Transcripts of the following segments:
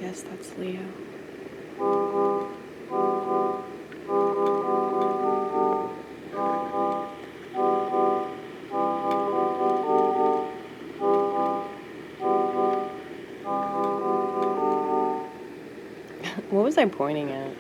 Yes, that's Leo. What was I pointing at?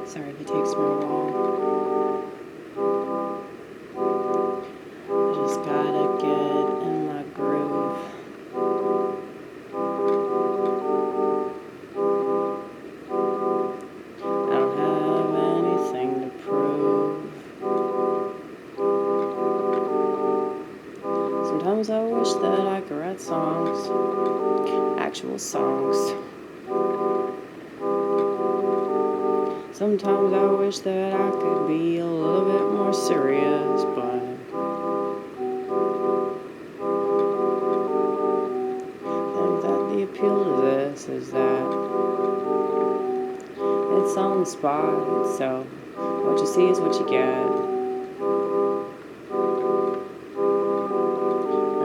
Sorry if it takes me a while. I just gotta get in my groove. I don't have anything to prove. Sometimes I wish that I could write songs, actual songs. Sometimes I wish that I could be a little bit more serious, but I think that the appeal to this is that it's on the spot, so what you see is what you get.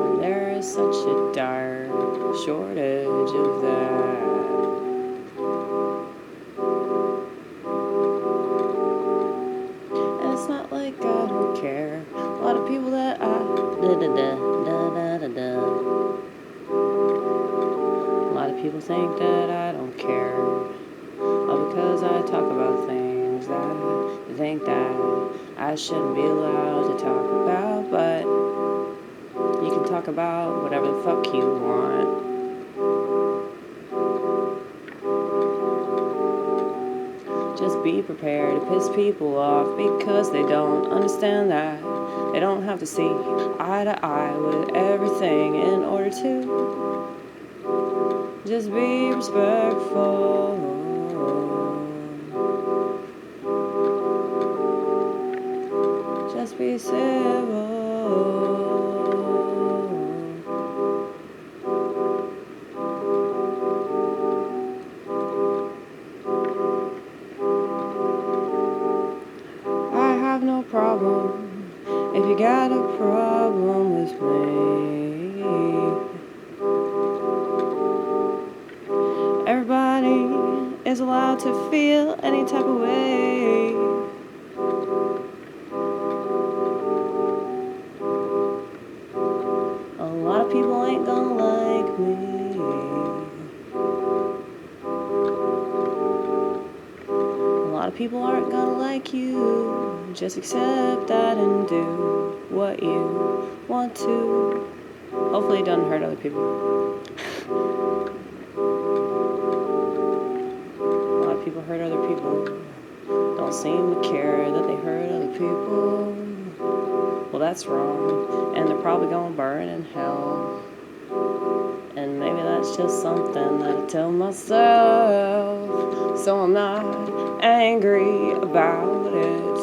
And there is such a dire shortage of that. It's not like I don't care. A lot of people that A lot of people think that I don't care. All because I talk about things that they think that I shouldn't be allowed to talk about. But you can talk about whatever the fuck you want. Just be prepared to piss people off because they don't understand that they don't have to see eye to eye with everything in order to just be respectful. Just be civil. I have no problem if you got a problem with me. Everybody is allowed to feel any type of way. A lot of people ain't gonna like me. A lot of people aren't gonna like you. Just accept that and do what you want to. Hopefully it doesn't hurt other people. A lot of people hurt other people. Don't seem to care that they hurt other people. Well, that's wrong. And they're probably gonna burn in hell. And maybe that's just something that I tell myself, so I'm not angry about it.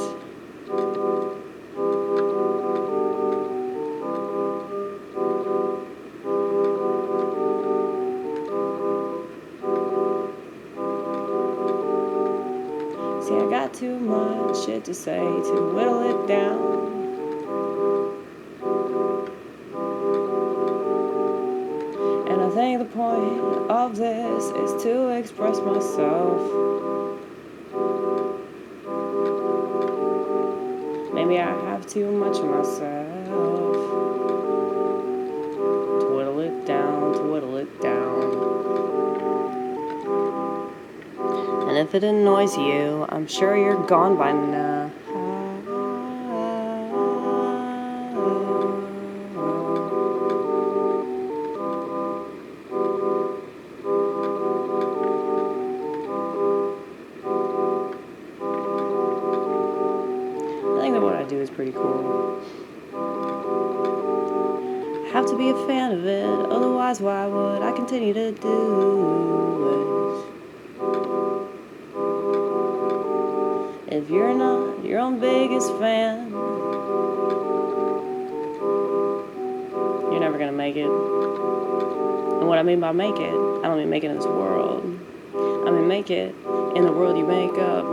See, I got too much shit to say to whittle it down. And I think the point of this is to express myself. Maybe I have too much of myself. To whittle it down, to whittle it down. And if it annoys you, I'm sure you're gone by now. I think that what I do is pretty cool. have to be a fan of it. Otherwise, why would I continue to do it? If you're not your own biggest fan, you're never gonna make it. And what I mean by make it, I don't mean make it in this world. I mean make it in the world you make up.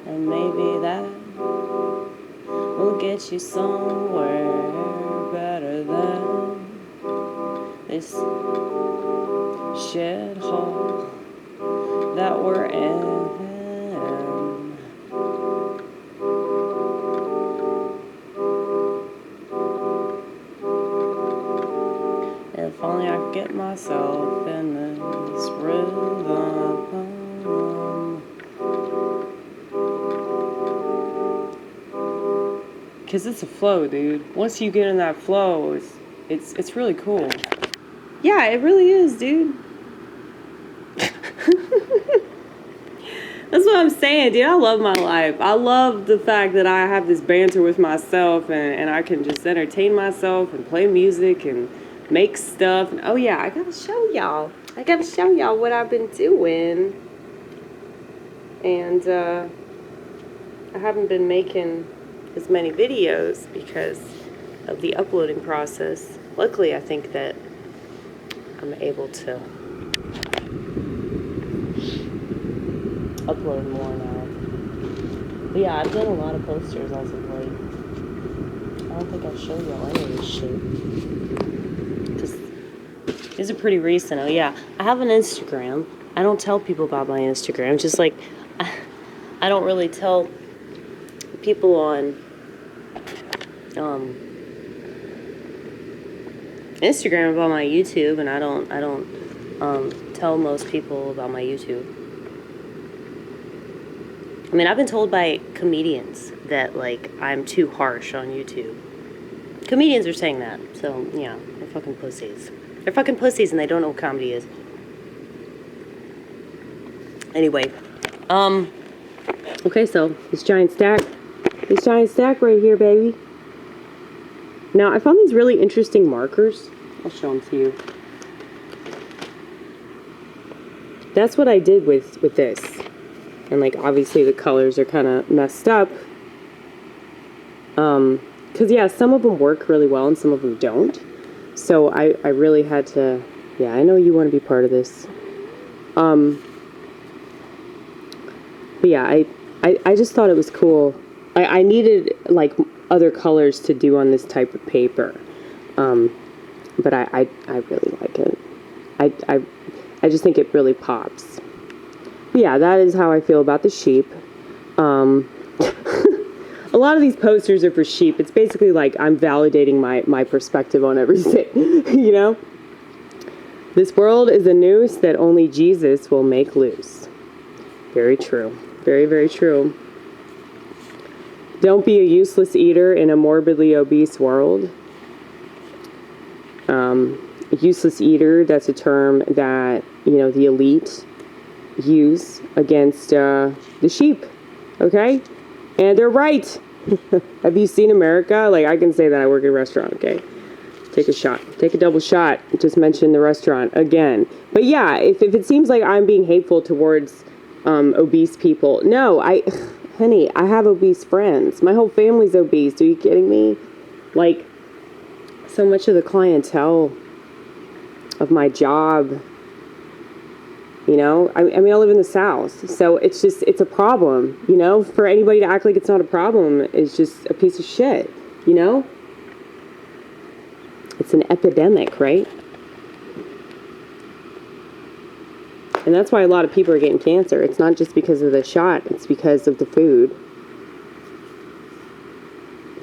And maybe that will get you somewhere better than this shithole that we're in. If only I could get myself in this rhythm. Cause it's a flow, dude. Once you get in that flow, it's really cool. Yeah, it really is, dude. That's what I'm saying, dude. I love my life. I love the fact that I have this banter with myself and I can just entertain myself and play music and make stuff. Oh yeah, I gotta show y'all. I gotta show y'all what I've been doing. And I haven't been making as many videos because of the uploading process. Luckily, I think that I'm able to upload more now. But yeah, I've done a lot of posters as of late. I don't think I've showed y'all any of this shit. Because these are pretty recent. Oh yeah, I have an Instagram. I don't tell people about my Instagram. Just like, I don't really tell people on Instagram about my YouTube, and I don't tell most people about my YouTube. I mean, I've been told by comedians that, like, I'm too harsh on YouTube. Comedians are saying that, so, yeah, they're fucking pussies. They're fucking pussies, and they don't know what comedy is. Anyway, okay, so, this giant stack right here, baby. Now, I found these really interesting markers. I'll show them to you. That's what I did with this. And, like, obviously the colors are kind of messed up. Because, yeah, some of them work really well and some of them don't. So I really had to... Yeah, I know you want to be part of this. But, yeah, I just thought it was cool. I needed, like, other colors to do on this type of paper. But I really like it. I just think it really pops. Yeah, that is how I feel about the sheep. A lot of these posters are for sheep. It's basically like I'm validating my perspective on everything, you know? This world is a noose that only Jesus will make loose. Very true. Very, very true. Don't be a useless eater in a morbidly obese world. Useless eater, that's a term that, you know, the elite use against the sheep, okay? And they're right. Have you seen America? Like, I can say that I work at a restaurant, okay? Take a shot. Take a double shot. Just mention the restaurant again. But yeah, if it seems like I'm being hateful towards obese people, no, honey, I have obese friends. My whole family's obese. Are you kidding me? Like, so much of the clientele of my job, you know, I mean, I live in the South, so it's a problem, you know? For anybody to act like it's not a problem is just a piece of shit, you know? It's an epidemic, right? And that's why a lot of people are getting cancer. It's not just because of the shot, it's because of the food.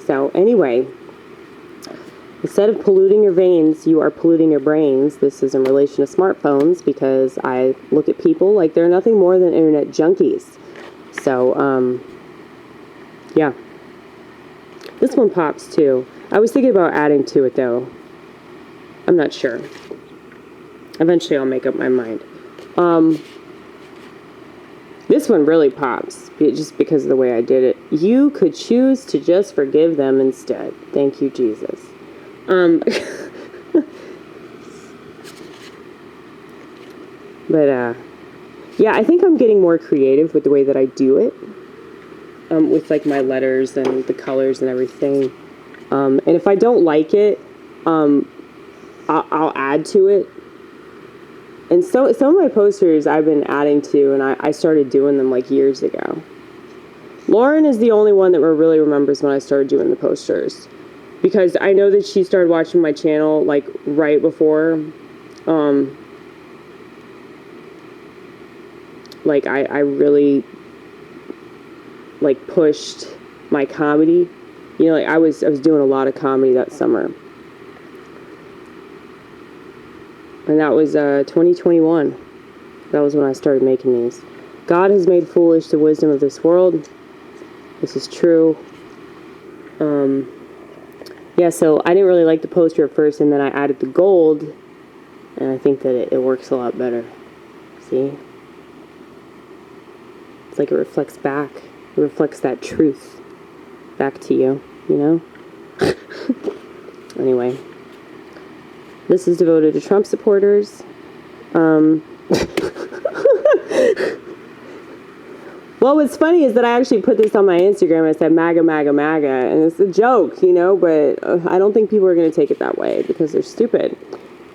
So anyway, instead of polluting your veins, you are polluting your brains. This is in relation to smartphones because I look at people like they're nothing more than internet junkies. So, yeah. This one pops too. I was thinking about adding to it though. I'm not sure. Eventually I'll make up my mind. This one really pops, just because of the way I did it. You could choose to just forgive them instead. Thank you, Jesus. But, yeah, I think I'm getting more creative with the way that I do it. With, like, my letters and the colors and everything. And if I don't like it, I'll add to it. And so some of my posters I've been adding to, and I started doing them like years ago. Lauren is the only one that really remembers when I started doing the posters, because I know that she started watching my channel like right before, like I really like pushed my comedy. You know, like I was doing a lot of comedy that summer. And that was 2021. That was when I started making these. God has made foolish the wisdom of this world. This is true. Yeah, so I didn't really like the poster at first, and then I added the gold, and I think that it works a lot better. See? It's like it reflects back. It reflects that truth back to you, you know? Anyway. This is devoted to Trump supporters. Well, what's funny is that I actually put this on my Instagram. I said MAGA, MAGA, MAGA, and it's a joke, you know, but I don't think people are going to take it that way because they're stupid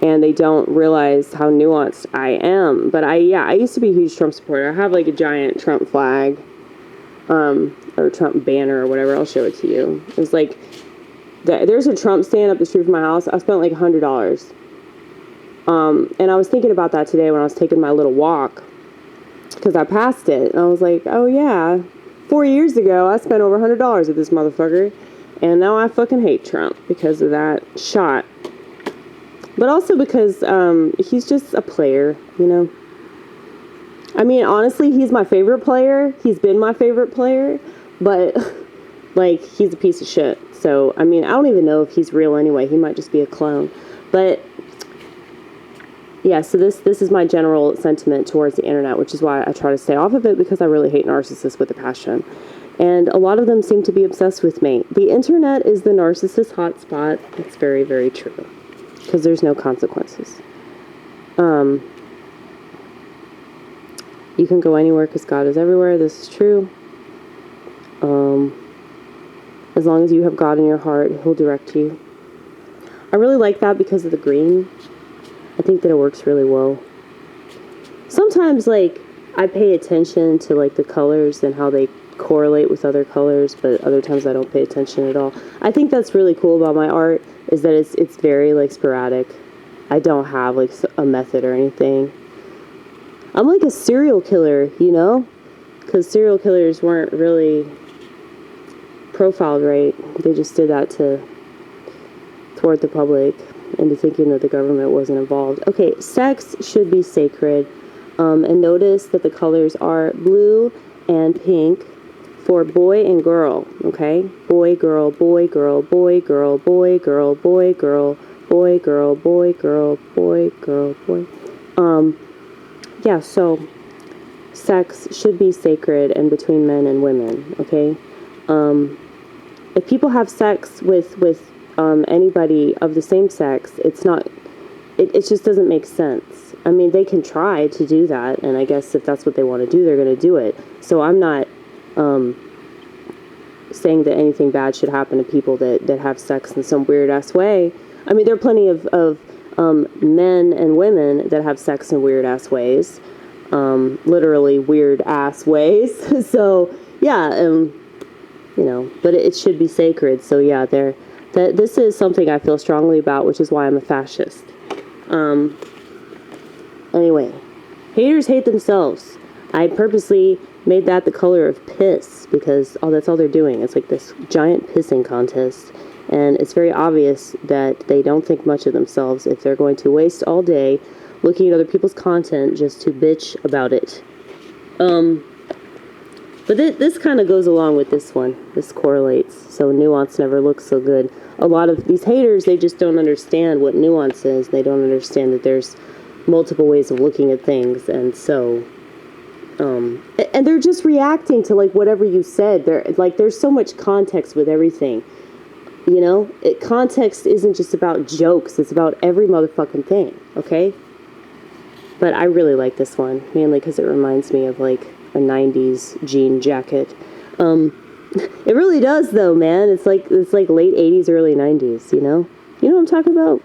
and they don't realize how nuanced I am. But I used to be a huge Trump supporter. I have like a giant Trump flag, or Trump banner or whatever. I'll show it to you. It's like, there's a Trump stand up the street from my house. I spent like $100. And I was thinking about that today when I was taking my little walk, because I passed it, and I was like, oh yeah, 4 years ago, I spent over $100 at this motherfucker, and now I fucking hate Trump because of that shot. But also because, he's just a player, you know? I mean, honestly, he's my favorite player. He's been my favorite player, but, like, he's a piece of shit. So, I mean, I don't even know if he's real anyway. He might just be a clone. But, yeah, so this is my general sentiment towards the internet, which is why I try to stay off of it, because I really hate narcissists with a passion. And a lot of them seem to be obsessed with me. The internet is the narcissist hotspot. It's very, very true. Because there's no consequences. You can go anywhere because God is everywhere. This is true. As long as you have God in your heart, He'll direct you. I really like that because of the green. I think that it works really well. Sometimes, like, I pay attention to, like, the colors and how they correlate with other colors, but other times I don't pay attention at all. I think that's really cool about my art, is that it's very, like, sporadic. I don't have, like, a method or anything. I'm like a serial killer, you know? Because serial killers weren't really profiled right. They just did that to thwart the public into thinking that the government wasn't involved. Okay, sex should be sacred. And notice that the colors are blue and pink for boy and girl, okay? Boy, girl, boy, girl, boy, girl, boy, girl, boy, girl, boy, girl, boy, girl, boy, girl, boy. Yeah, so sex should be sacred and between men and women, okay? If people have sex with anybody of the same sex, it's not, it just doesn't make sense. I mean, they can try to do that, and I guess if that's what they want to do, they're going to do it. So I'm not saying that anything bad should happen to people that have sex in some weird-ass way. I mean, there are plenty of men and women that have sex in weird-ass ways. Literally weird-ass ways. So, yeah, you know, but it should be sacred. So, yeah, this is something I feel strongly about, which is why I'm a fascist. Anyway, haters hate themselves. I purposely made that the color of piss because that's all they're doing. It's like this giant pissing contest, and it's very obvious that they don't think much of themselves if they're going to waste all day looking at other people's content just to bitch about it. But this kind of goes along with this one. This correlates. So nuance never looks so good. A lot of these haters, they just don't understand what nuance is. They don't understand that there's multiple ways of looking at things. And so And they're just reacting to like whatever you said. There's so much context with everything. You know, context isn't just about jokes. It's about every motherfucking thing. Okay. But I really like this one, mainly because it reminds me of like a 90s jean jacket. It really does though, man. It's like late 80s, early 90s, you know? You know what I'm talking about?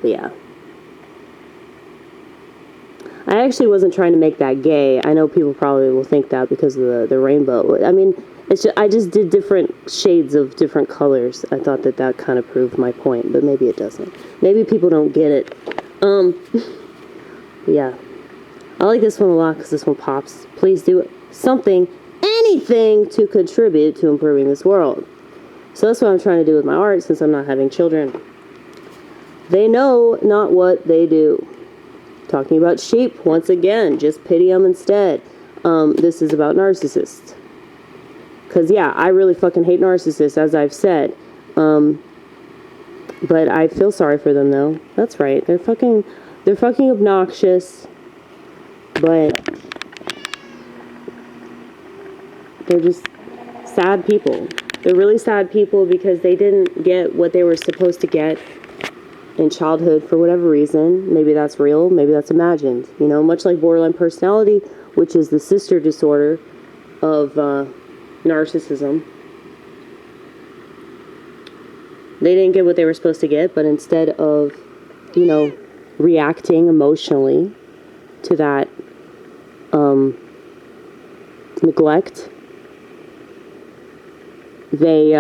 But yeah. I actually wasn't trying to make that gay. I know people probably will think that because of the rainbow. I mean, I just did different shades of different colors. I thought that kind of proved my point, but maybe it doesn't. Maybe people don't get it. Yeah. I like this one a lot because this one pops. Please do something, anything to contribute to improving this world. So that's what I'm trying to do with my art since I'm not having children. They know not what they do. Talking about sheep, once again, just pity them instead. This is about narcissists. Because, yeah, I really fucking hate narcissists, as I've said. But I feel sorry for them, though. That's right. They're fucking obnoxious. But they're just sad people. They're really sad people because they didn't get what they were supposed to get in childhood for whatever reason. Maybe that's real, maybe that's imagined. You know, much like borderline personality, which is the sister disorder of narcissism. They didn't get what they were supposed to get, but instead of, you know, reacting emotionally to that neglect, they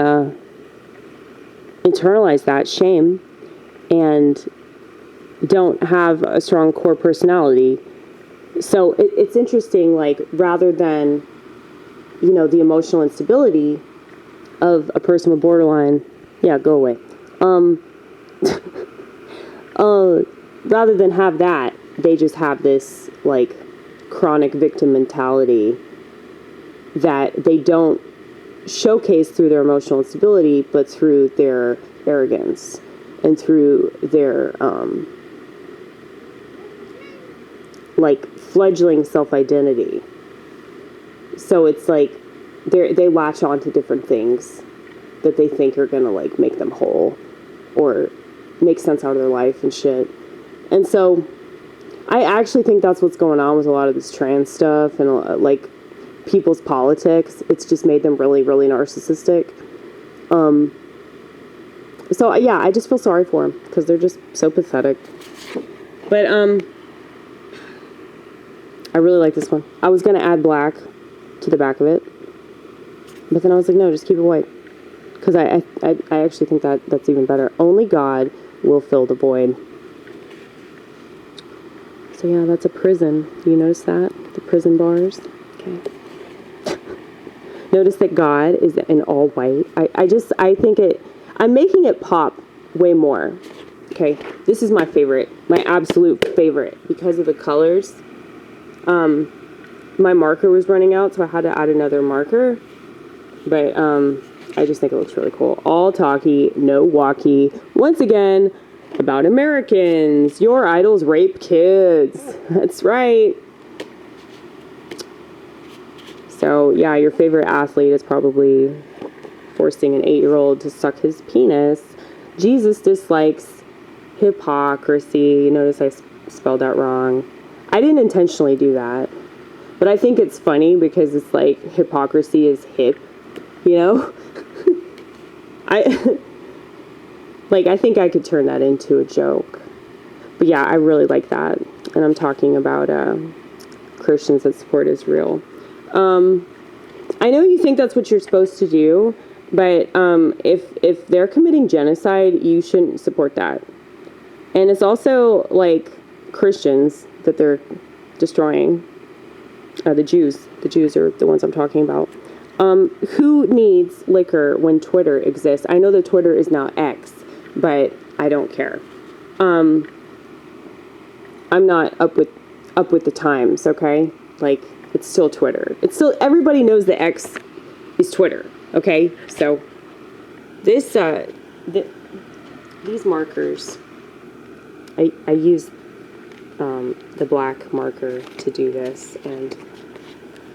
internalize that shame and don't have a strong core personality. So it's interesting, like, rather than, you know, the emotional instability of a person with borderline, yeah, go away. Rather than have that, they just have this, like, chronic victim mentality that they don't showcase through their emotional instability, but through their arrogance and through their, like, fledgling self-identity. So it's like they latch on to different things that they think are gonna, like, make them whole or make sense out of their life and shit. And so I actually think that's what's going on with a lot of this trans stuff and, like, people's politics. It's just made them really, really narcissistic. So yeah, I just feel sorry for them because they're just so pathetic. But I really like this one. I was gonna add black to the back of it, but then I was like, no, just keep it white, because I actually think that's even better. Only God will fill the void. So yeah, that's a prison. You notice that? The prison bars? Okay. Notice that God is in all white. I think I'm making it pop way more. Okay, this is my favorite, my absolute favorite, because of the colors. My marker was running out, so I had to add another marker. But I just think it looks really cool. All talky, no walkie. Once again, about Americans. Your idols rape kids. That's right. So, yeah, your favorite athlete is probably forcing an 8-year-old to suck his penis. Jesus dislikes hypocrisy. You notice I spelled that wrong. I didn't intentionally do that. But I think it's funny because it's like hypocrisy is hip, you know? I think I could turn that into a joke. But yeah, I really like that. And I'm talking about Christians that support Israel. I know you think that's what you're supposed to do, but if they're committing genocide, you shouldn't support that. And it's also like Christians that they're destroying. The Jews are the ones I'm talking about. Who needs liquor when Twitter exists? I know that Twitter is now X, but I don't care. I'm not up with the times, okay? Like, it's still Twitter. It's still, everybody knows the X is Twitter, okay? So this these markers, I use the black marker to do this, and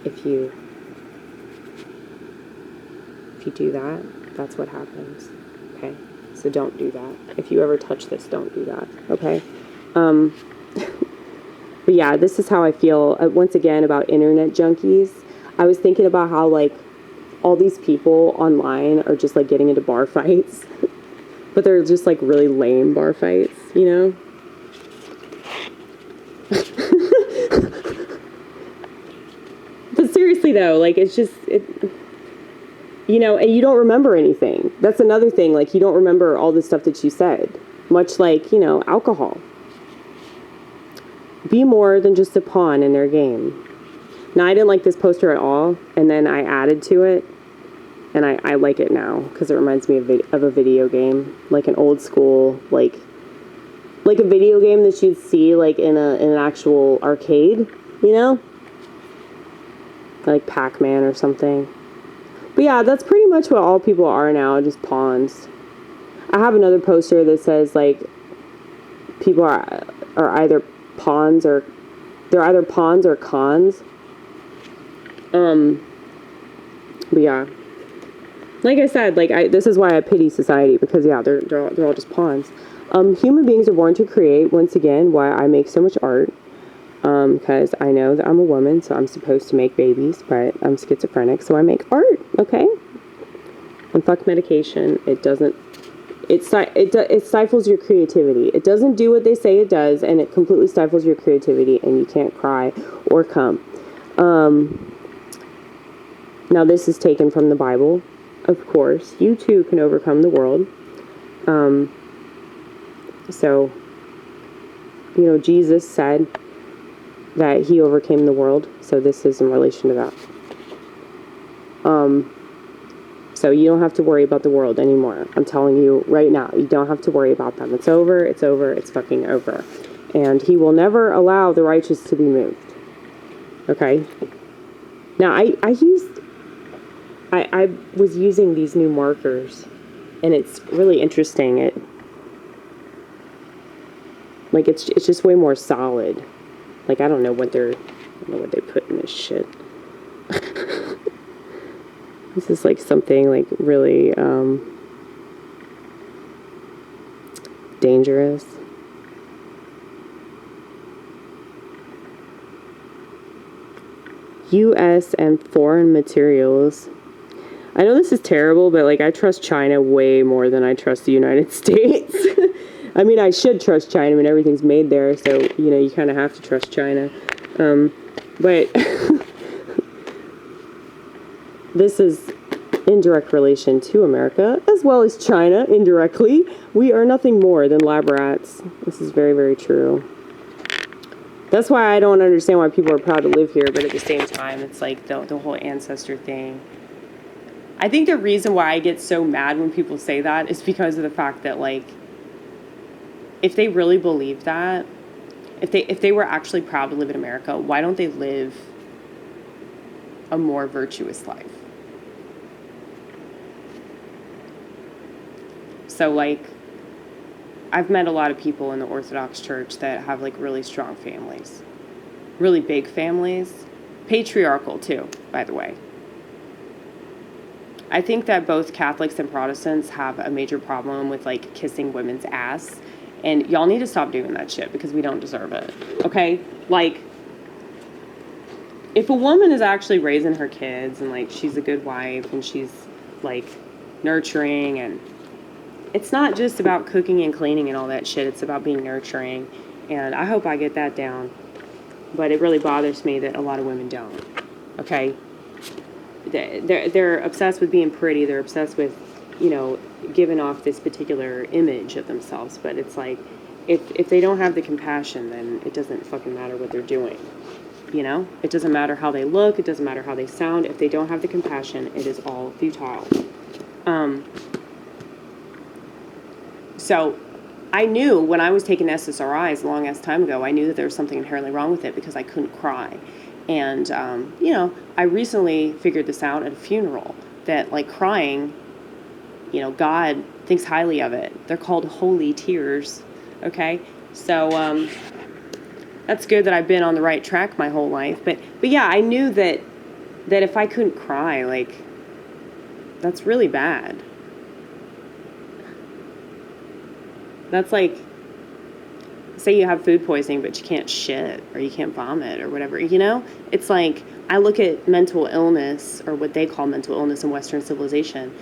if you do that, that's what happens. Okay, so don't do that. If you ever touch this, don't do that. Okay. But yeah, this is how I feel once again about internet junkies. I was thinking about how like all these people online are just like getting into bar fights, but they're just like really lame bar fights, you know? But seriously though, like it's just, you know, and you don't remember anything. That's another thing. Like you don't remember all the stuff that you said, much like, you know, alcohol. Be more than just a pawn in their game. Now, I didn't like this poster at all, and then I added to it, and I like it now, because it reminds me of a video game, like an old school, like a video game that you'd see, like, in an actual arcade, you know? Like Pac-Man or something. But yeah, that's pretty much what all people are now, just pawns. I have another poster that says, like, people are either pawns or they're either pawns or cons. But yeah, like I said, like this is why I pity society, because yeah, they're all just pawns. Human beings are born to create. Once again, why I make so much art. Because I know that I'm a woman, so I'm supposed to make babies, but I'm schizophrenic, so I make art. Okay. And fuck medication. It doesn't. It stifles your creativity. It doesn't do what they say it does, and it completely stifles your creativity, and you can't cry or come. Now this is taken from the Bible, of course. You too can overcome the world. So, you know, Jesus said that he overcame the world, so this is in relation to that. So you don't have to worry about the world anymore. I'm telling you right now, you don't have to worry about them. It's over, it's over, it's fucking over. And he will never allow the righteous to be moved. Okay? Now, I was using these new markers, and it's really interesting. It's just way more solid. Like, I don't know what they put in this shit. This is like something like really dangerous. U.S. and foreign materials. I know this is terrible, but like I trust China way more than I trust the United States. I mean, I should trust China. I mean, everything's made there, so you know you kind of have to trust China. But this is in direct relation to America, as well as China, indirectly. We are nothing more than lab rats. This is very, very true. That's why I don't understand why people are proud to live here, but at the same time, it's like the whole ancestor thing. I think the reason why I get so mad when people say that is because of the fact that, like, if they really believe that, if they were actually proud to live in America, why don't they live a more virtuous life? So, like, I've met a lot of people in the Orthodox Church that have, like, really strong families. Really big families. Patriarchal, too, by the way. I think that both Catholics and Protestants have a major problem with, like, kissing women's ass. And y'all need to stop doing that shit because we don't deserve it. Okay? Like, if a woman is actually raising her kids and, like, she's a good wife and she's, like, nurturing, and it's not just about cooking and cleaning and all that shit. It's about being nurturing. And I hope I get that down. But it really bothers me that a lot of women don't. Okay? They're obsessed with being pretty. They're obsessed with, you know, giving off this particular image of themselves. But it's like, if they don't have the compassion, then it doesn't fucking matter what they're doing. You know? It doesn't matter how they look. It doesn't matter how they sound. If they don't have the compassion, it is all futile. So I knew when I was taking SSRIs a long ass time ago, I knew that there was something inherently wrong with it because I couldn't cry. And, you know, I recently figured this out at a funeral, that, like, crying, you know, God thinks highly of it. They're called holy tears, okay? So, that's good that I've been on the right track my whole life. But yeah, I knew that if I couldn't cry, like, that's really bad. That's like, say you have food poisoning, but you can't shit or you can't vomit or whatever, you know? It's like, I look at mental illness, or what they call mental illness in Western civilization.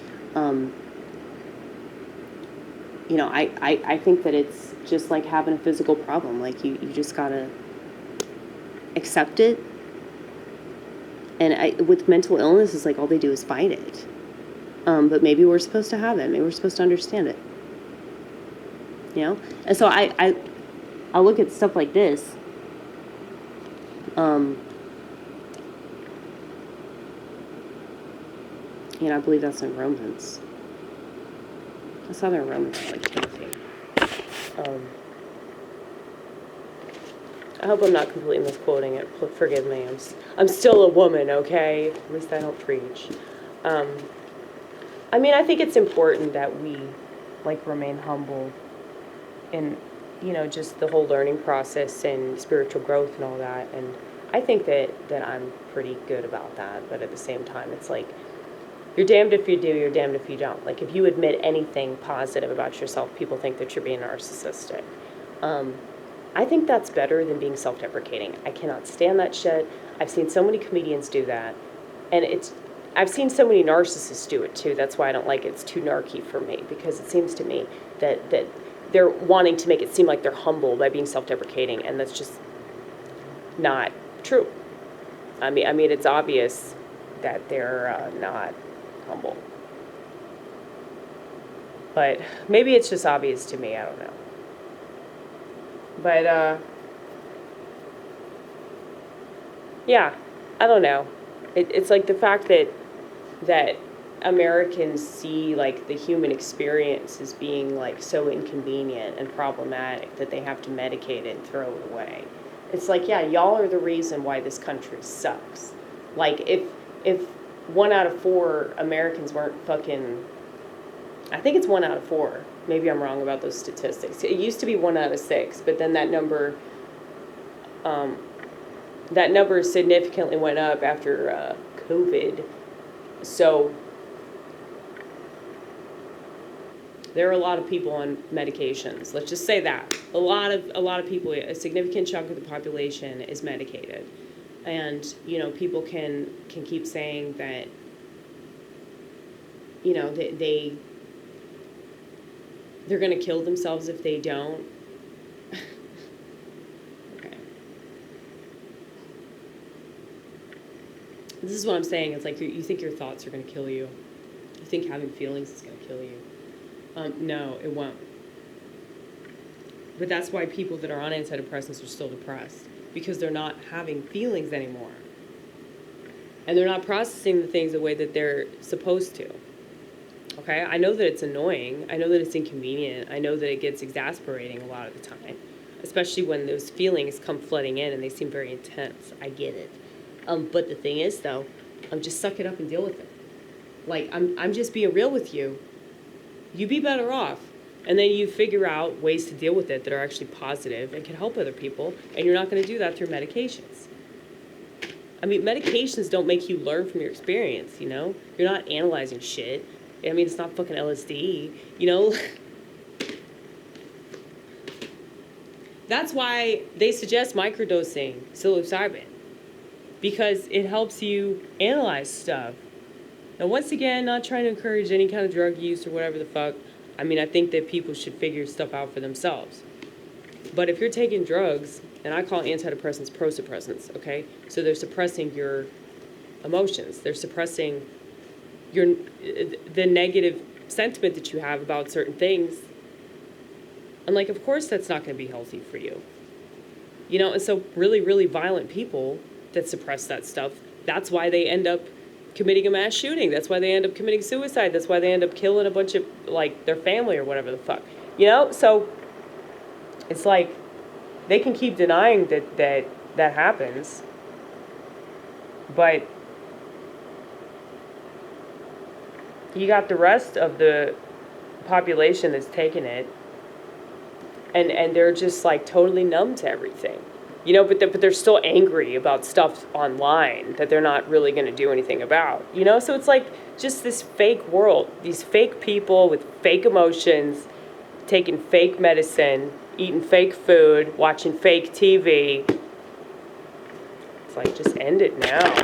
You know, I think that it's just like having a physical problem. Like, you just gotta accept it. And with mental illness, it's like all they do is fight it. But maybe we're supposed to have it. Maybe we're supposed to understand it. You know? And so I look at stuff like this. You know, I believe that's in Romans. I saw there in Romans, like Timothy. I hope I'm not completely misquoting it. Forgive me. I'm still a woman, okay? At least I don't preach. I mean, I think it's important that we, like, remain humble in, you know, just the whole learning process and spiritual growth and all that. And I think that I'm pretty good about that. But at the same time, it's like, you're damned if you do, you're damned if you don't. Like, if you admit anything positive about yourself, people think that you're being narcissistic. I think that's better than being self-deprecating. I cannot stand that shit. I've seen so many comedians do that. And I've seen so many narcissists do it too. That's why I don't like it. It's too narky for me, because it seems to me that they're wanting to make it seem like they're humble by being self-deprecating, and that's just not true. I mean, it's obvious that they're not humble. But maybe it's just obvious to me. I don't know. But yeah, I don't know. It's like the fact that Americans see, like, the human experience as being, like, so inconvenient and problematic that they have to medicate it and throw it away. It's like, yeah, y'all are the reason why this country sucks. Like, if 1 out of 4 Americans weren't fucking, I think it's 1 out of 4. Maybe I'm wrong about those statistics. It used to be 1 out of 6, but then that number significantly went up after COVID. So there are a lot of people on medications. Let's just say that a lot of people, a significant chunk of the population is medicated, and you know, people can keep saying that, you know, they're going to kill themselves if they don't. Okay. This is what I'm saying. It's like you think your thoughts are going to kill you. You think having feelings is going to kill you. No, it won't. But that's why people that are on antidepressants are still depressed, because they're not having feelings anymore. And they're not processing the things the way that they're supposed to. Okay, I know that it's annoying. I know that it's inconvenient. I know that it gets exasperating a lot of the time, especially when those feelings come flooding in and they seem very intense. I get it. But the thing is, though, just suck it up and deal with it. Like, I'm just being real with you. You be better off. And then you figure out ways to deal with it that are actually positive and can help other people. And you're not going to do that through medications. I mean, medications don't make you learn from your experience, you know? You're not analyzing shit. I mean, it's not fucking LSD, you know? That's why they suggest microdosing psilocybin, because it helps you analyze stuff. Now, once again, not trying to encourage any kind of drug use or whatever the fuck. I mean, I think that people should figure stuff out for themselves. But if you're taking drugs, and I call antidepressants prosuppressants, okay? So they're suppressing your emotions. They're suppressing the negative sentiment that you have about certain things. And, like, of course that's not going to be healthy for you. You know, and so really, really violent people that suppress that stuff, that's why they end up committing a mass shooting. That's why they end up committing suicide. That's why they end up killing a bunch of, like, their family or whatever the fuck. You know? So it's like they can keep denying that happens. But you got the rest of the population that's taking it, and they're just, like, totally numb to everything. You know, but they're still angry about stuff online that they're not really going to do anything about. You know, so it's like just this fake world, these fake people with fake emotions, taking fake medicine, eating fake food, watching fake TV. It's like, just end it now.